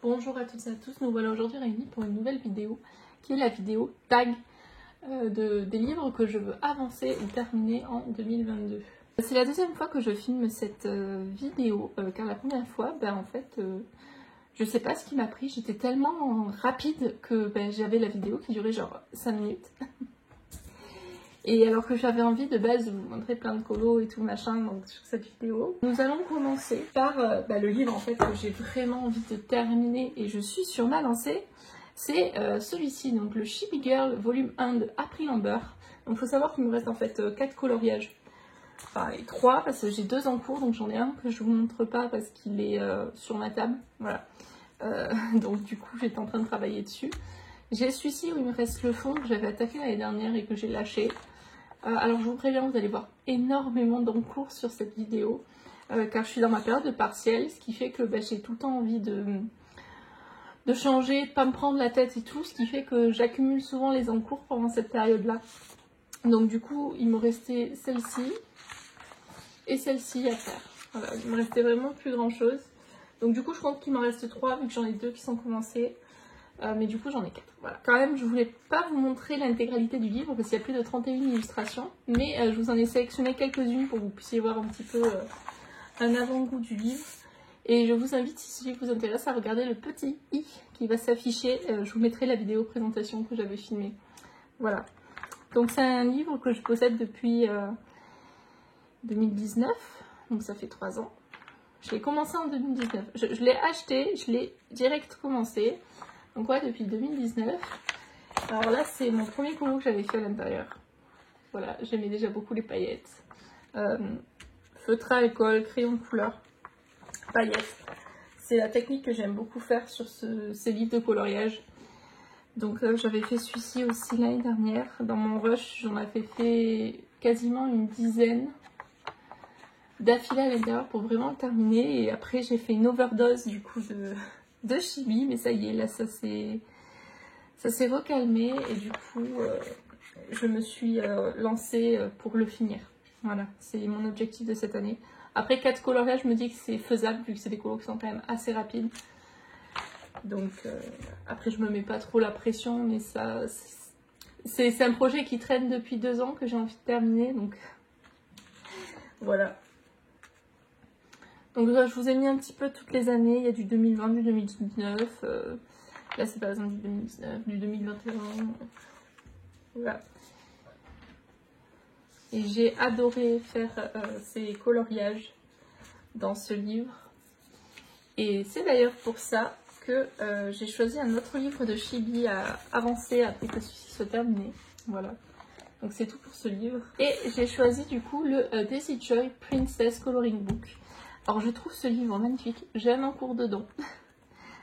Bonjour à toutes et à tous, nous voilà aujourd'hui réunis pour une nouvelle vidéo qui est la vidéo tag des livres que je veux avancer ou terminer en 2022. C'est la deuxième fois que je filme cette vidéo car la première fois, je sais pas ce qui m'a pris, j'étais tellement rapide que j'avais la vidéo qui durait genre 5 minutes. Et alors que j'avais envie de base de vous montrer plein de colos et tout machin donc, sur cette vidéo, nous allons commencer par le livre en fait que j'ai vraiment envie de terminer et je suis sur ma lancée. C'est celui-ci, donc le Chibi Girl volume 1 de April Amber. Donc il faut savoir qu'il me reste en fait 4 coloriages. Enfin les 3 parce que j'ai 2 en cours donc j'en ai un que je vous montre pas parce qu'il est sur ma table. Voilà. Donc du coup j'étais en train de travailler dessus. J'ai celui-ci où il me reste le fond que j'avais attaqué l'année dernière et que j'ai lâché. Alors je vous préviens, vous allez voir énormément d'encours sur cette vidéo car je suis dans ma période de partiel, ce qui fait que j'ai tout le temps envie de changer, de pas me prendre la tête et tout, ce qui fait que j'accumule souvent les encours pendant cette période-là. Donc du coup, il me restait celle-ci et celle-ci à faire. Voilà, il me restait vraiment plus grand-chose. Donc du coup, je compte qu'il m'en reste 3 vu que j'en ai 2 qui sont commencés. Mais du coup j'en ai 4. Voilà. Quand même je voulais pas vous montrer l'intégralité du livre parce qu'il y a plus de 31 illustrations. Mais je vous en ai sélectionné quelques-unes pour que vous puissiez voir un petit peu un avant-goût du livre. Et je vous invite, si ce livre vous intéresse, à regarder le petit i qui va s'afficher. Je vous mettrai la vidéo présentation que j'avais filmée. Voilà. Donc c'est un livre que je possède depuis 2019. Donc ça fait 3 ans. Je l'ai commencé en 2019. Je l'ai acheté, je l'ai direct commencé. Donc ouais, depuis 2019. Alors là, c'est mon premier colo que j'avais fait à l'intérieur. Voilà, j'aimais déjà beaucoup les paillettes. Feutre à alcool, crayon de couleur, paillettes. C'est la technique que j'aime beaucoup faire sur ces livres de coloriage. Donc j'avais fait celui-ci aussi l'année dernière. Dans mon rush, j'en avais fait quasiment une dizaine d'affilée à l'intérieur pour vraiment le terminer. Et après, j'ai fait une overdose du coup de chibi, mais ça y est, là ça s'est recalmé et du coup je me suis lancée pour le finir. Voilà, c'est mon objectif de cette année. Après 4 coloriages, je me dis que c'est faisable vu que c'est des colos qui sont quand même assez rapides. Donc après je me mets pas trop la pression, mais ça c'est un projet qui traîne depuis 2 ans que j'ai envie de terminer, donc voilà. Donc là, je vous ai mis un petit peu toutes les années, il y a du 2020, du 2019, là c'est par exemple du 2019, du 2021, voilà. Et j'ai adoré faire ces coloriages dans ce livre. Et c'est d'ailleurs pour ça que j'ai choisi un autre livre de Chibi à avancer après que celui-ci soit terminé. Voilà. Donc c'est tout pour ce livre. Et j'ai choisi du coup le Daisy Joy Princess Coloring Book. Alors je trouve ce livre magnifique, j'aime un cours dedans.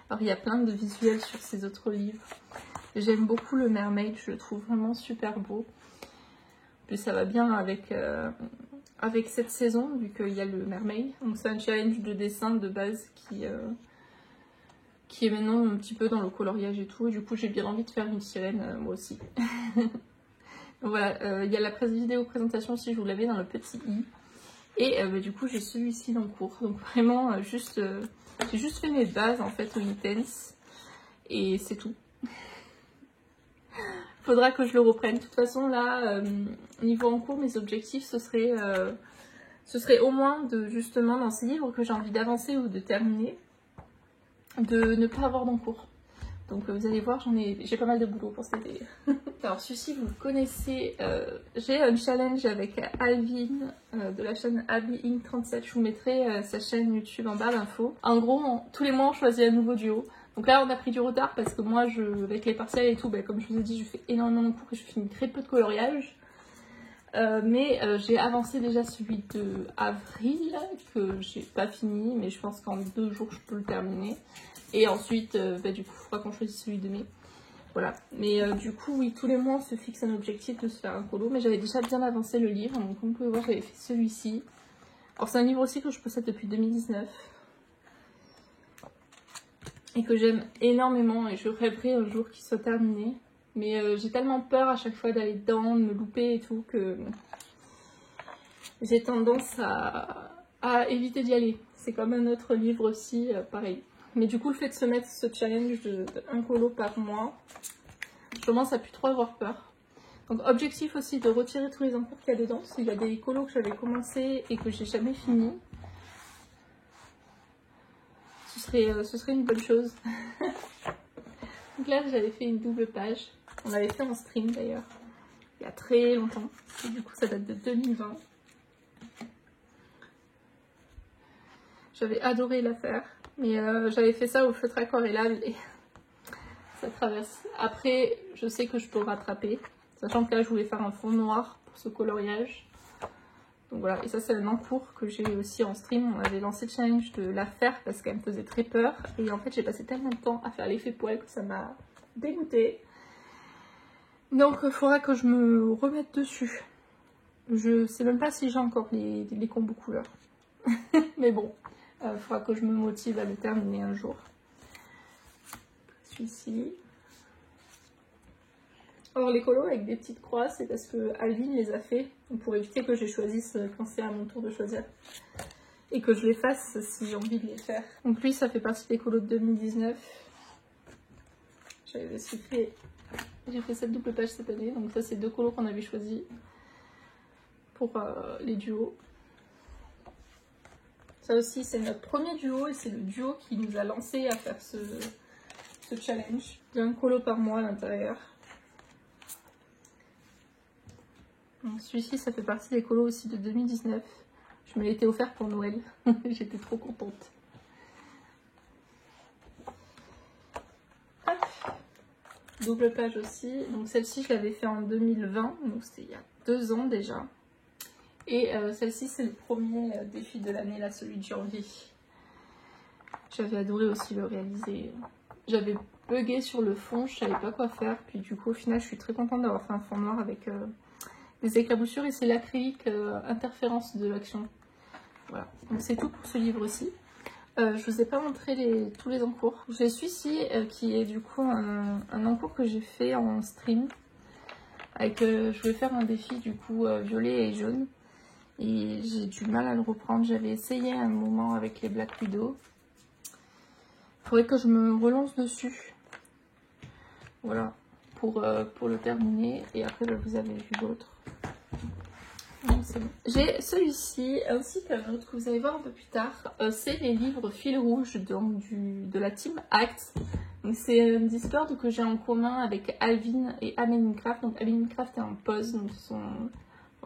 Alors il y a plein de visuels sur ces autres livres. J'aime beaucoup le Mermaid, je le trouve vraiment super beau. En plus ça va bien avec cette saison vu qu'il y a le Mermaid. Donc c'est un challenge de dessin de base qui est maintenant un petit peu dans le coloriage et tout. Et du coup j'ai bien envie de faire une sirène moi aussi. Donc voilà, il y a la vidéo présentation si je vous l'avais dans le petit i. Et du coup j'ai celui-ci dans le cours. Donc vraiment j'ai juste fait mes bases en fait au Intense. Et c'est tout. Faudra que je le reprenne. De toute façon là, niveau en cours, mes objectifs ce serait au moins de justement dans ces livres que j'ai envie d'avancer ou de terminer, de ne pas avoir d'encours. Donc vous allez voir, j'ai pas mal de boulot pour cet été. Alors celui-ci vous le connaissez, j'ai un challenge avec Alvin de la chaîne AbiInc37, je vous mettrai sa chaîne YouTube en barre d'infos. En gros, tous les mois on choisit un nouveau duo. Donc là on a pris du retard parce que moi avec les partiels et tout, comme je vous ai dit, je fais énormément de cours et je finis très peu de coloriage. Mais j'ai avancé déjà celui de avril que j'ai pas fini, mais je pense qu'en 2 jours je peux le terminer. Et ensuite, du coup, il faudra qu'on choisisse celui de mai. Voilà. Mais du coup, oui, tous les mois, on se fixe un objectif de se faire un colo. Mais j'avais déjà bien avancé le livre. Donc, comme vous pouvez voir, j'avais fait celui-ci. Alors, c'est un livre aussi que je possède depuis 2019. Et que j'aime énormément. Et je rêverais un jour qu'il soit terminé. Mais j'ai tellement peur à chaque fois d'aller dedans, de me louper et tout, que j'ai tendance à éviter d'y aller. C'est comme un autre livre aussi, pareil. Mais du coup, le fait de se mettre ce challenge de 1 colo par mois, je commence à plus trop avoir peur. Donc objectif aussi de retirer tous les encours qu'il y a dedans. S'il y a des colos que j'avais commencé et que j'ai jamais fini, ce serait une bonne chose. Donc là j'avais fait une double page. On l'avait fait en stream d'ailleurs, il y a très longtemps. Et du coup ça date de 2020. J'avais adoré la faire. Mais j'avais fait ça au feutre aquarellable et ça traverse. Après, je sais que je peux rattraper. Sachant que là, je voulais faire un fond noir pour ce coloriage. Donc voilà, et ça c'est un encours que j'ai aussi en stream. On avait lancé le challenge de la faire parce qu'elle me faisait très peur. Et en fait, j'ai passé tellement de temps à faire l'effet poil que ça m'a dégoûtée. Donc il faudra que je me remette dessus. Je sais même pas si j'ai encore les combos couleurs. Mais bon, il faudra que je me motive à le terminer un jour. Celui-ci. Alors les colos avec des petites croix, c'est parce que Alvin les a fait, pour éviter que je les choisisse quand c'est à mon tour de choisir. Et que je les fasse si j'ai envie de les faire. Donc lui, ça fait partie des colos de 2019. J'ai fait cette double page cette année, donc ça c'est 2 colos qu'on avait choisis pour les duos. Ça aussi c'est notre premier duo et c'est le duo qui nous a lancé à faire ce challenge. Il y a 1 colo par mois à l'intérieur. Celui-ci, ça fait partie des colos aussi de 2019. Je me l'ai été offert pour Noël. J'étais trop contente. Hop. Double page aussi. Donc celle-ci, je l'avais fait en 2020. Donc c'était il y a 2 ans déjà. Et celle-ci, c'est le premier défi de l'année, là, celui de janvier. J'avais adoré aussi le réaliser. J'avais bugué sur le fond, je savais pas quoi faire. Puis du coup, au final, je suis très contente d'avoir fait un fond noir avec... des éclaboussures et c'est l'acrylique interférence de l'action. Voilà, donc c'est tout pour ce livre-ci. Je vous ai pas montré tous les encours. J'ai celui-ci qui est du coup un encours que j'ai fait en stream. Avec, je voulais faire un défi du coup violet et jaune. Et j'ai du mal à le reprendre. J'avais essayé un moment avec les Black Widow. Il faudrait que je me relance dessus. Voilà, pour le terminer. Et après, vous avez vu l'autre. Bon. J'ai celui-ci ainsi qu'un autre que vous allez voir un peu plus tard. C'est les livres fil rouge donc, de la team Act. C'est un Discord que j'ai en commun avec Alvin et Amincraft. Donc Amincraft est en pause, donc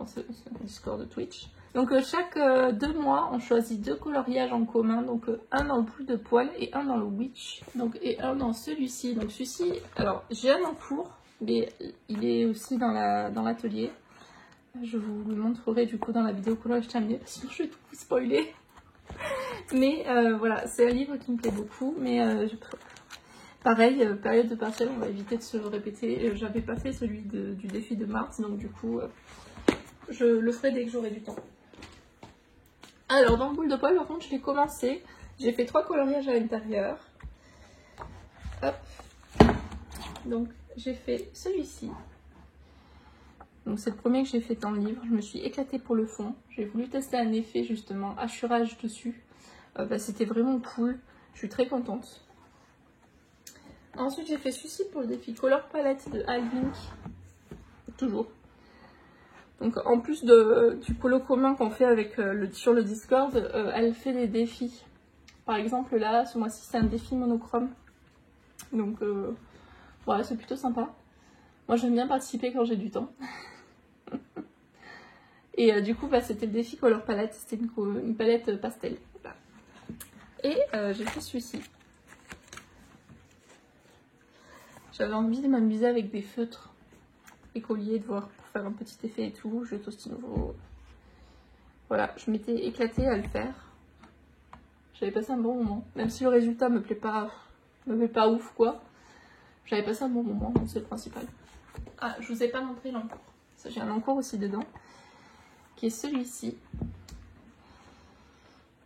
c'est un Discord de Twitch. Donc chaque 2 mois, on choisit 2 coloriages en commun. Donc un dans le boule de poil et un dans le witch. Donc, et un dans celui-ci. Donc celui-ci, alors j'ai un en cours, mais il est aussi dans l'atelier. Je vous le montrerai du coup dans la vidéo coloriage terminée, sinon je vais tout vous spoiler. Mais voilà, c'est un livre qui me plaît beaucoup. Mais pareil, période de partiel, on va éviter de se répéter. J'avais pas fait celui du défi de mars, donc du coup, je le ferai dès que j'aurai du temps. Alors, dans le boule de poil, par contre, je l'ai commencé. J'ai fait 3 coloriages à l'intérieur. Hop. Donc, j'ai fait celui-ci. Donc, c'est le premier que j'ai fait dans le livre. Je me suis éclatée pour le fond. J'ai voulu tester un effet, justement, hachurage dessus. C'était vraiment cool. Je suis très contente. Ensuite, j'ai fait celui-ci pour le défi Color Palette de Alvin. Toujours. Donc en plus du polo commun qu'on fait avec sur le Discord, elle fait des défis. Par exemple là, ce mois-ci c'est un défi monochrome. Donc voilà, c'est plutôt sympa. Moi j'aime bien participer quand j'ai du temps. Et du coup c'était le défi Color Palette, c'était une palette pastel. Voilà. Et j'ai fait celui-ci. J'avais envie de m'amuser avec des feutres écoliers, de voir pour faire un petit effet et tout. Je toste nouveau. Voilà, je m'étais éclatée à le faire. J'avais passé un bon moment. Même si le résultat me plaît pas ouf quoi. J'avais passé un bon moment, donc c'est le principal. Ah, je vous ai pas montré l'encours. J'ai un encours aussi dedans. Qui est celui-ci.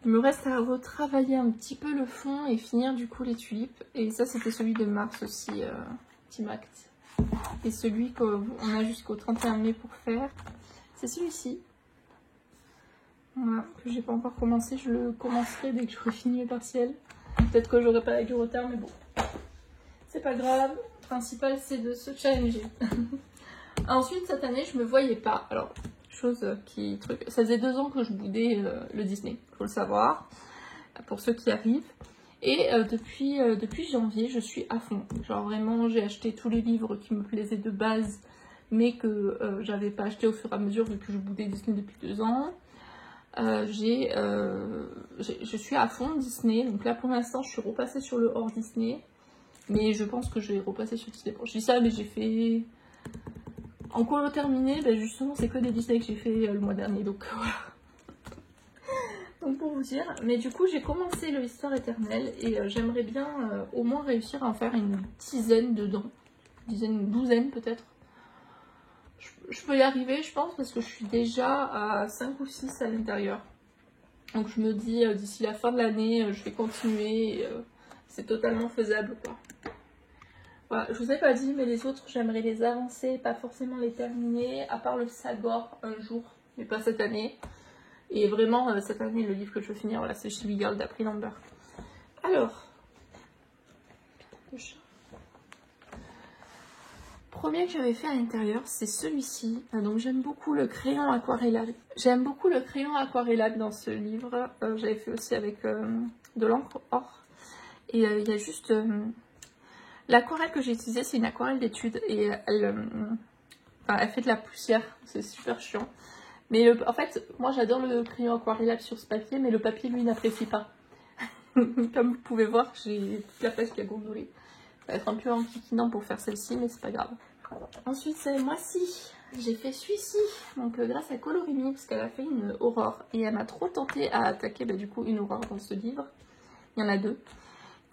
Il me reste à retravailler un petit peu le fond et finir du coup les tulipes. Et ça c'était celui de mars aussi, Team Act. Et celui qu'on a jusqu'au 31 mai pour faire, c'est celui-ci. Voilà, que j'ai pas encore commencé. Je le commencerai dès que j'aurai fini mes partiels. Peut-être que j'aurai pas du retard, mais bon. C'est pas grave. Le principal, c'est de se challenger. Ensuite, cette année, je me voyais pas. Alors, ça faisait 2 ans que je boudais le Disney, faut le savoir, pour ceux qui arrivent. Et depuis janvier, je suis à fond. Genre vraiment, j'ai acheté tous les livres qui me plaisaient de base, mais que j'avais pas acheté au fur et à mesure vu que je boudais Disney depuis 2 ans. Je suis à fond Disney, donc là pour l'instant, je suis repassée sur le hors Disney. Mais je pense que je vais repasser sur Disney. Bon, je dis ça, mais j'ai fait... En colo terminé, ben justement, c'est que des Disney que j'ai fait le mois dernier, donc voilà. Donc pour vous dire, mais du coup, j'ai commencé le Histoire éternelle et j'aimerais bien au moins réussir à en faire une dizaine dedans. Une douzaine peut-être. Je peux y arriver, je pense, parce que je suis déjà à 5 ou 6 à l'intérieur. Donc je me dis, d'ici la fin de l'année, je vais continuer. C'est totalement faisable, quoi. Voilà, je vous ai pas dit, mais les autres, j'aimerais les avancer, pas forcément les terminer, à part le Sagor un jour, mais pas cette année. Et vraiment, cette année, le livre que je veux finir, voilà, c'est Shelby Girl d'April Lambert. Alors, premier que j'avais fait à l'intérieur, c'est celui-ci. Donc j'aime beaucoup le crayon aquarellable. J'aime beaucoup le crayon aquarellable dans ce livre. J'avais fait aussi avec de l'encre or. Et il y a juste... l'aquarelle que j'ai utilisée, c'est une aquarelle d'étude. Et elle fait de la poussière. C'est super chiant. Mais en fait, moi j'adore le crayon aquarellable sur ce papier, mais le papier, lui, n'apprécie pas. Comme vous pouvez voir, j'ai toute la page qui a gondolé. Ça va être un peu enquiquinant pour faire celle-ci, mais c'est pas grave. Ensuite, c'est moi-ci. J'ai fait celui-ci, donc grâce à Colorimi, parce qu'elle a fait une aurore. Et elle m'a trop tentée à attaquer du coup une aurore dans ce livre. Il y en a 2.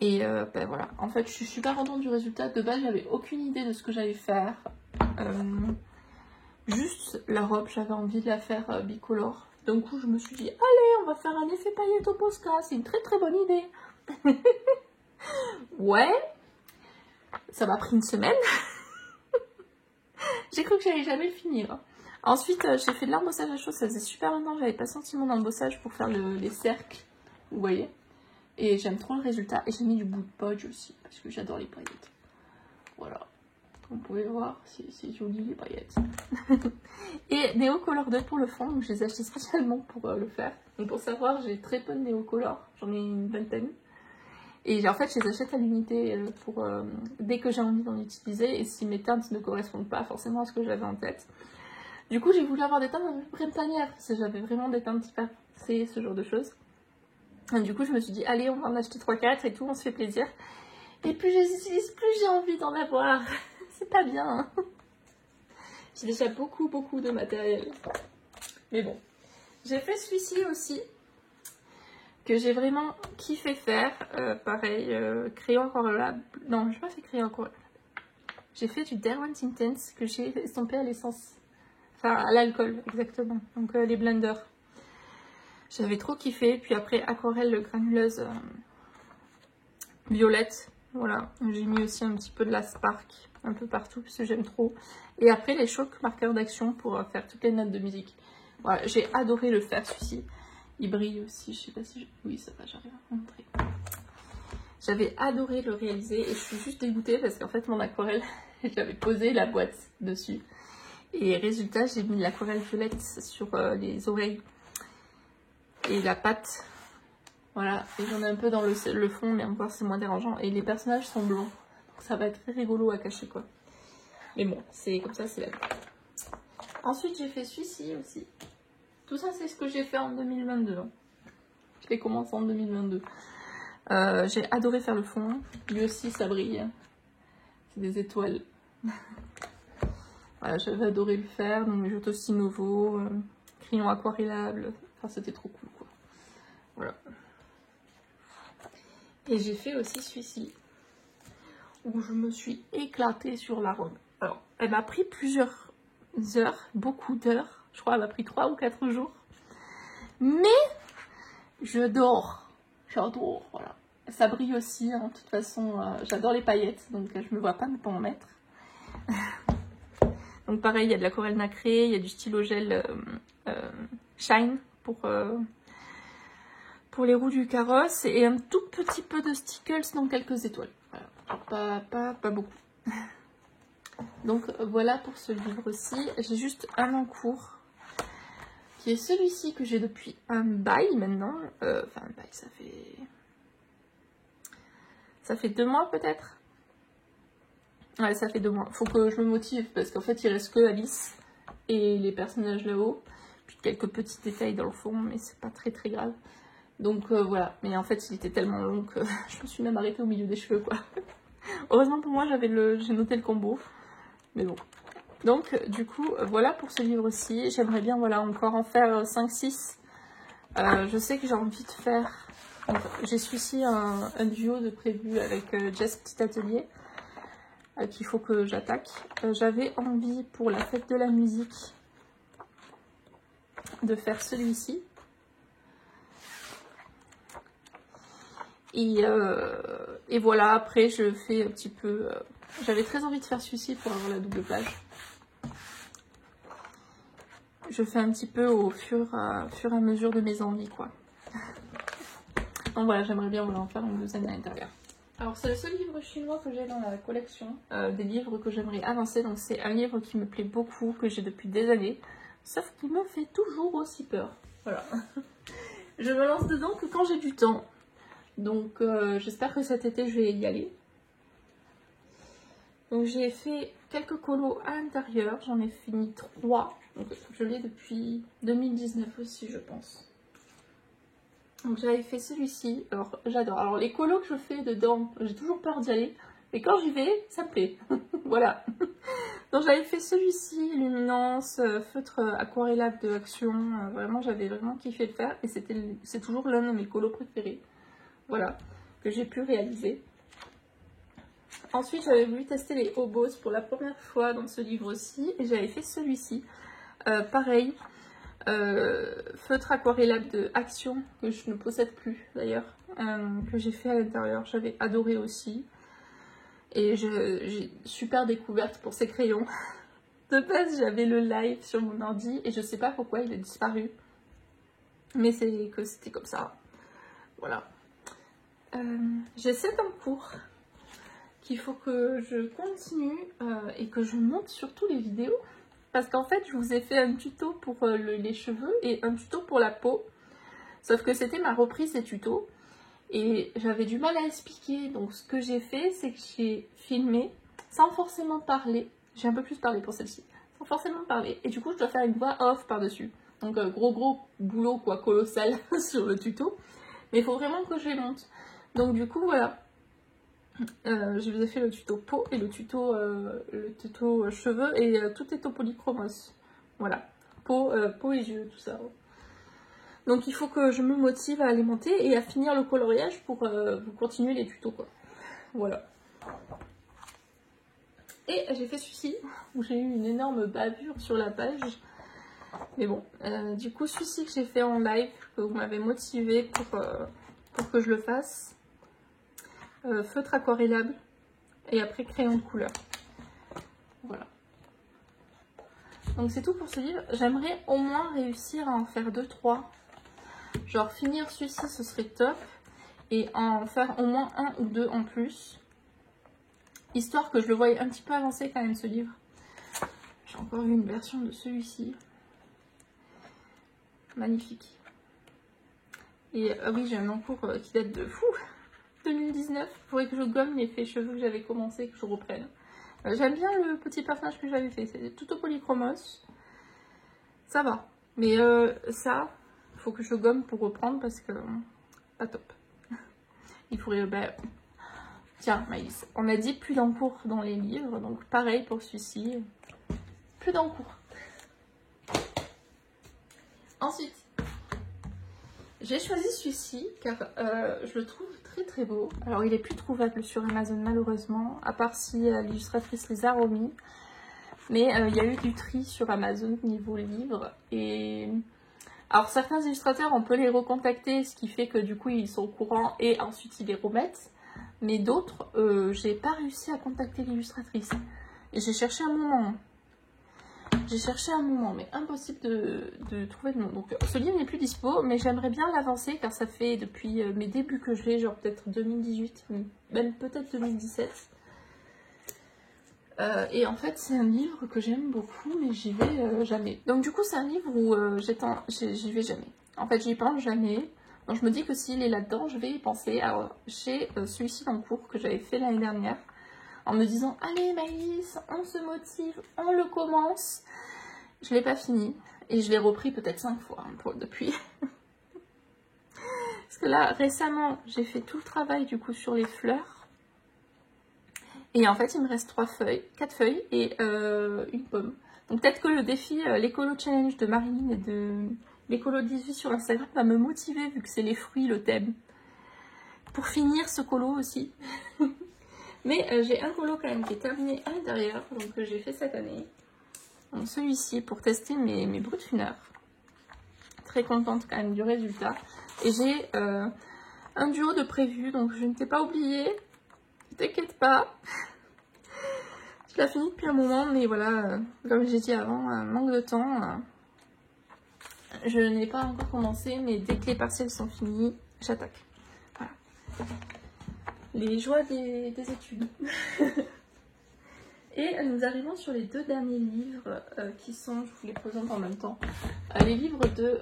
Et voilà, en fait, je suis super contente du résultat. De base, j'avais aucune idée de ce que j'allais faire. Juste la robe, j'avais envie de la faire bicolore. D'un coup, je me suis dit, allez, on va faire un effet paillette au Posca. C'est une très très bonne idée. Ouais, ça m'a pris une semaine. J'ai cru que j'allais jamais le finir. Ensuite, j'ai fait de l'embossage à chaud. Ça faisait super longtemps que j'avais pas senti mon embossage pour faire les cercles. Vous voyez. Et j'aime trop le résultat. Et j'ai mis du bout de podge aussi, parce que j'adore les paillettes. Voilà. Comme vous pouvez voir, c'est joli les paillettes. Et Neocolor 2 pour le fond, donc je les ai achetés spécialement pour le faire. Donc pour savoir, j'ai très peu de Neocolor, j'en ai une vingtaine. Et en fait, je les achète à l'unité pour dès que j'ai envie d'en utiliser. Et si mes teintes ne correspondent pas forcément à ce que j'avais en tête. Du coup, j'ai voulu avoir des teintes un peu printanières, parce que j'avais vraiment des teintes hyper foncées, ce genre de choses. Et du coup, je me suis dit, allez, on va en acheter 3-4 et tout, on se fait plaisir. Et plus je les utilise, plus j'ai envie d'en avoir. C'est pas bien. Hein. J'ai déjà beaucoup de matériel. Mais bon. J'ai fait celui-ci aussi. Que j'ai vraiment kiffé faire. Pareil, crayon aquarellable. Non, j'ai pas fait crayon aquarellable. J'ai fait du Derwent Intense que j'ai estampé à l'essence. Enfin, à l'alcool, exactement. Donc les blenders. J'avais trop kiffé. Puis après, aquarelle granuleuse violette. Voilà. J'ai mis aussi un petit peu de la Spark un peu partout parce que j'aime trop. Et après, les chocs marqueurs d'action pour faire toutes les notes de musique. Voilà. J'ai adoré le faire, celui-ci. Il brille aussi. Je sais pas si... Oui, ça va, j'arrive à montrer. J'avais adoré le réaliser et je suis juste dégoûtée parce qu'en fait, mon aquarelle, j'avais posé la boîte dessus. Et résultat, j'ai mis de l'aquarelle violette sur les oreilles et la patte. Voilà, et j'en ai un peu dans le fond, mais encore c'est moins dérangeant. Et les personnages sont blancs, donc ça va être très rigolo à cacher quoi. Mais bon, c'est comme ça, c'est la vie. Ensuite, j'ai fait celui-ci aussi. Tout ça, c'est ce que j'ai fait en 2022. Hein. Je l'ai commencé en 2022. J'ai adoré faire le fond. Lui aussi, ça brille. C'est des étoiles. Voilà, j'avais adoré le faire. Donc, mes aussi nouveau, crayon aquarellable. Enfin, c'était trop cool quoi. Voilà. Et j'ai fait aussi celui-ci, où je me suis éclatée sur la robe. Alors, elle m'a pris plusieurs heures, beaucoup d'heures. Je crois qu'elle m'a pris 3 ou 4 jours. Mais, j'adore, voilà. Ça brille aussi, hein, de toute façon, j'adore les paillettes, donc je me vois pas ne pas en mettre. Donc pareil, il y a de l'aquarelle nacrée, il y a du stylo gel Shine, pour les roues du carrosse et un tout petit peu de stickers dans quelques étoiles. Voilà. Pas beaucoup. Donc voilà pour ce livre-ci. J'ai juste un en cours qui est celui-ci que j'ai depuis un bail maintenant. Enfin un bail, ça fait 2 mois peut-être. Ouais, ça fait 2 mois. Faut que je me motive parce qu'en fait il reste que Alice et les personnages là-haut. Puis quelques petits détails dans le fond, mais c'est pas très grave. Donc voilà. Mais en fait il était tellement long que je me suis même arrêtée au milieu des cheveux quoi. Heureusement pour moi j'ai noté le combo. Mais bon. Donc du coup voilà pour ce livre-ci. J'aimerais bien voilà encore en faire 5-6. Je sais que j'ai envie de faire... J'ai celui-ci un duo de prévu avec Jess Petit Atelier. Qu'il faut que j'attaque. J'avais envie pour la fête de la musique de faire celui-ci. Et voilà, après je fais un petit peu... J'avais très envie de faire celui-ci pour avoir la double page. Je fais un petit peu au fur et à mesure de mes envies, quoi. Donc voilà, j'aimerais bien en faire une deuxième à l'intérieur. Alors c'est le seul livre chinois que j'ai dans la collection des livres que j'aimerais avancer. Donc c'est un livre qui me plaît beaucoup, que j'ai depuis des années. Sauf qu'il me fait toujours aussi peur. Voilà. Je me lance dedans que quand j'ai du temps. Donc j'espère que cet été je vais y aller. Donc j'ai fait quelques colos à l'intérieur, j'en ai fini 3. Donc je l'ai depuis 2019 aussi je pense. Donc j'avais fait celui-ci, alors j'adore. Alors les colos que je fais dedans, j'ai toujours peur d'y aller. Mais quand j'y vais, ça me plaît. Voilà. Donc j'avais fait celui-ci, Luminance, feutre aquarellable de Action. Vraiment j'avais vraiment kiffé le faire. Et c'est toujours l'un de mes colos préférés. Voilà, que j'ai pu réaliser. Ensuite, j'avais voulu tester les Hobos pour la première fois dans ce livre-ci. Et j'avais fait celui-ci. Pareil, feutre aquarellable de Action, que je ne possède plus d'ailleurs. Que j'ai fait à l'intérieur. J'avais adoré aussi. Et j'ai super découverte pour ces crayons. De base, j'avais le live sur mon ordi. Et je sais pas pourquoi il a disparu. Mais c'est que c'était comme ça. Voilà. J'ai 7 en cours. Qu'il faut que je continue et que je monte surtout les vidéos parce qu'en fait je vous ai fait un tuto pour les cheveux et un tuto pour la peau, sauf que c'était ma reprise des tutos et j'avais du mal à expliquer. Donc ce que j'ai fait, c'est que j'ai filmé sans forcément parler. J'ai un peu plus parlé pour celle-ci, sans forcément parler, et du coup je dois faire une voix off par dessus. Donc gros boulot quoi, colossal sur le tuto, mais il faut vraiment que je les monte. Donc du coup voilà, je vous ai fait le tuto peau et le tuto cheveux et tout est au polychromos. Voilà, peau et yeux, tout ça. Donc il faut que je me motive à alimenter et à finir le coloriage pour vous continuer les tutos quoi. Voilà. Et j'ai fait celui-ci où j'ai eu une énorme bavure sur la page. Mais bon, du coup celui-ci que j'ai fait en live, que vous m'avez motivé pour que je le fasse. Feutre aquarellable et après crayon de couleur. Voilà. Donc c'est tout pour ce livre. J'aimerais au moins réussir à en faire 2-3. Genre finir celui-ci, ce serait top. Et en faire au moins 1 ou 2 en plus. Histoire que je le voie un petit peu avancer quand même ce livre. J'ai encore vu une version de celui-ci. Magnifique. Et oui, j'ai un encours qui date de fou 2019, il faudrait que je gomme les faits cheveux que j'avais commencé, que je reprenne. J'aime bien le petit personnage que j'avais fait, c'est tout au polychromos. Ça va. Mais ça, il faut que je gomme pour reprendre parce que pas top. Il faudrait... Tiens, Maïs, on a dit plus d'encours dans les livres, donc pareil pour celui-ci. Plus d'encours. Ensuite, j'ai choisi celui-ci car je le trouve très beau. Alors il est plus trouvable sur Amazon malheureusement, à part si l'illustratrice les a remis. Mais il y a eu du tri sur Amazon niveau livre. Et alors certains illustrateurs on peut les recontacter, ce qui fait que du coup ils sont au courant et ensuite ils les remettent. Mais d'autres, j'ai pas réussi à contacter l'illustratrice. Et j'ai cherché un moment. J'ai cherché un moment, mais impossible de trouver le nom. Donc ce livre n'est plus dispo, mais j'aimerais bien l'avancer car ça fait depuis mes débuts que je l'ai, genre peut-être 2018, même peut-être 2017. Et en fait c'est un livre que j'aime beaucoup, mais j'y vais jamais. Donc du coup c'est un livre où j'y vais jamais. En fait j'y pense jamais. Donc je me dis que s'il est là-dedans, je vais y penser. Alors j'ai celui-ci en cours que j'avais fait l'année dernière, en me disant allez Maïs, on se motive, on le commence. Je l'ai pas fini et je l'ai repris peut-être 5 fois depuis. Parce que là récemment j'ai fait tout le travail du coup sur les fleurs. Et en fait il me reste 4 feuilles et une pomme. Donc peut-être que le défi, l'écolo challenge de Marilyn et de l'écolo 18 sur Instagram va me motiver vu que c'est les fruits le thème. Pour finir ce colo aussi. Mais j'ai un colo quand même qui est terminé à l'intérieur, donc que j'ai fait cette année. Donc celui-ci pour tester mes brutfuneurs. Très contente quand même du résultat. Et j'ai un duo de prévu, donc je ne t'ai pas oublié. Ne t'inquiète pas. Je l'ai fini depuis un moment, mais voilà, comme j'ai dit avant, manque de temps. Je n'ai pas encore commencé, mais dès que les partiels sont finis, j'attaque. Voilà. Les joies des études. Et nous arrivons sur les 2 derniers livres qui sont, je vous les présente en même temps, les livres de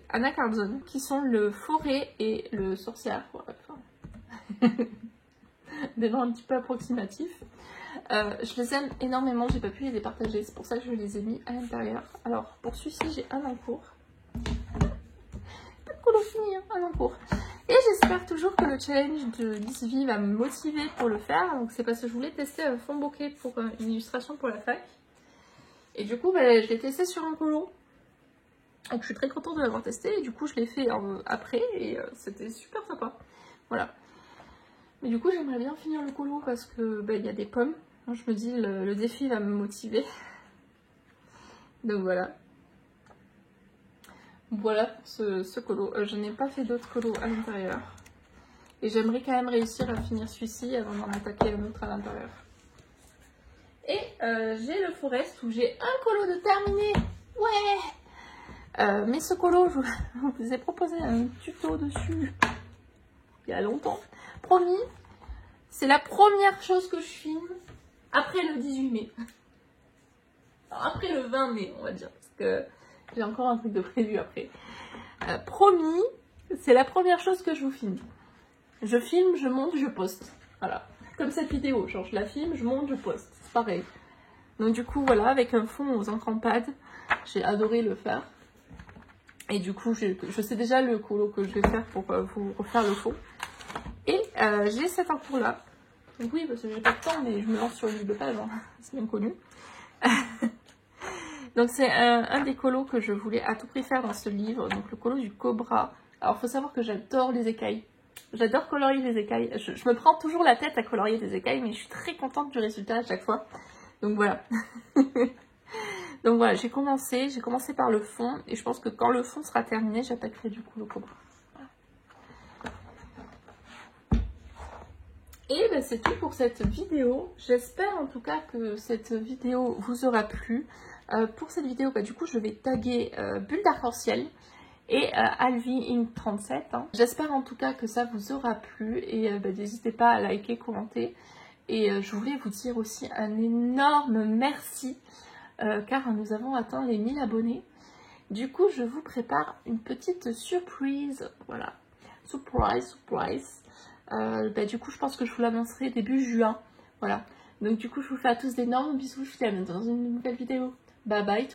Anna Carlson, qui sont Le Forêt et Le Sorcière. Enfin, des noms un petit peu approximatifs. Je les aime énormément, j'ai pas pu les départager, c'est pour ça que je les ai mis à l'intérieur. Alors pour celui-ci, j'ai un en cours. Pas de colo fini, hein, un en cours. Et j'espère toujours que le challenge de Lisvie va me motiver pour le faire. Donc c'est parce que je voulais tester un fond bokeh pour une illustration pour la fac. Et du coup, je l'ai testé sur un colo. Donc je suis très contente de l'avoir testé. Et du coup, je l'ai fait après et c'était super sympa. Voilà. Mais du coup, j'aimerais bien finir le colo parce que il y a des pommes. Je me dis, le défi va me motiver. Donc voilà. Voilà pour ce colo. Je n'ai pas fait d'autres colos à l'intérieur. Et j'aimerais quand même réussir à finir celui-ci avant d'en attaquer un autre à l'intérieur. Et j'ai le Forest où j'ai un colo de terminé. Ouais. Mais ce colo, je vous ai proposé un tuto dessus il y a longtemps. Promis, c'est la première chose que je filme après le 18 mai. Alors, après le 20 mai, on va dire. Parce que j'ai encore un truc de prévu après. Promis, c'est la première chose que je vous filme. Je filme, je monte, je poste. Voilà. Comme cette vidéo. Genre, je la filme, je monte, je poste. C'est pareil. Donc, du coup, voilà, avec un fond aux encres en pad. J'ai adoré le faire. Et du coup, je sais déjà le colo que je vais faire pour vous refaire le fond. Et j'ai cet encours là. Donc, oui, parce que j'ai pas de temps, mais je me lance sur une double page. Hein. C'est bien connu. Donc c'est un des colos que je voulais à tout prix faire dans ce livre, donc le colo du cobra. Alors il faut savoir que j'adore les écailles, j'adore colorier les écailles, je me prends toujours la tête à colorier des écailles, mais je suis très contente du résultat à chaque fois. Donc voilà. Donc voilà, j'ai commencé par le fond, et je pense que quand le fond sera terminé, j'attaquerai du coup le cobra. Et ben, c'est tout pour cette vidéo. J'espère en tout cas que cette vidéo vous aura plu. Pour cette vidéo, du coup, je vais taguer Bulle d'Arc-en-Ciel et Alvi Inc 37. Hein. J'espère en tout cas que ça vous aura plu et n'hésitez pas à liker, commenter. Et je voulais vous dire aussi un énorme merci car nous avons atteint les 1000 abonnés. Du coup, je vous prépare une petite surprise. Voilà, surprise. Du coup, je pense que je vous l'annoncerai début juin. Voilà. Donc du coup, je vous fais à tous d'énormes bisous. Je vous dis à bientôt dans une nouvelle vidéo. Bye bye.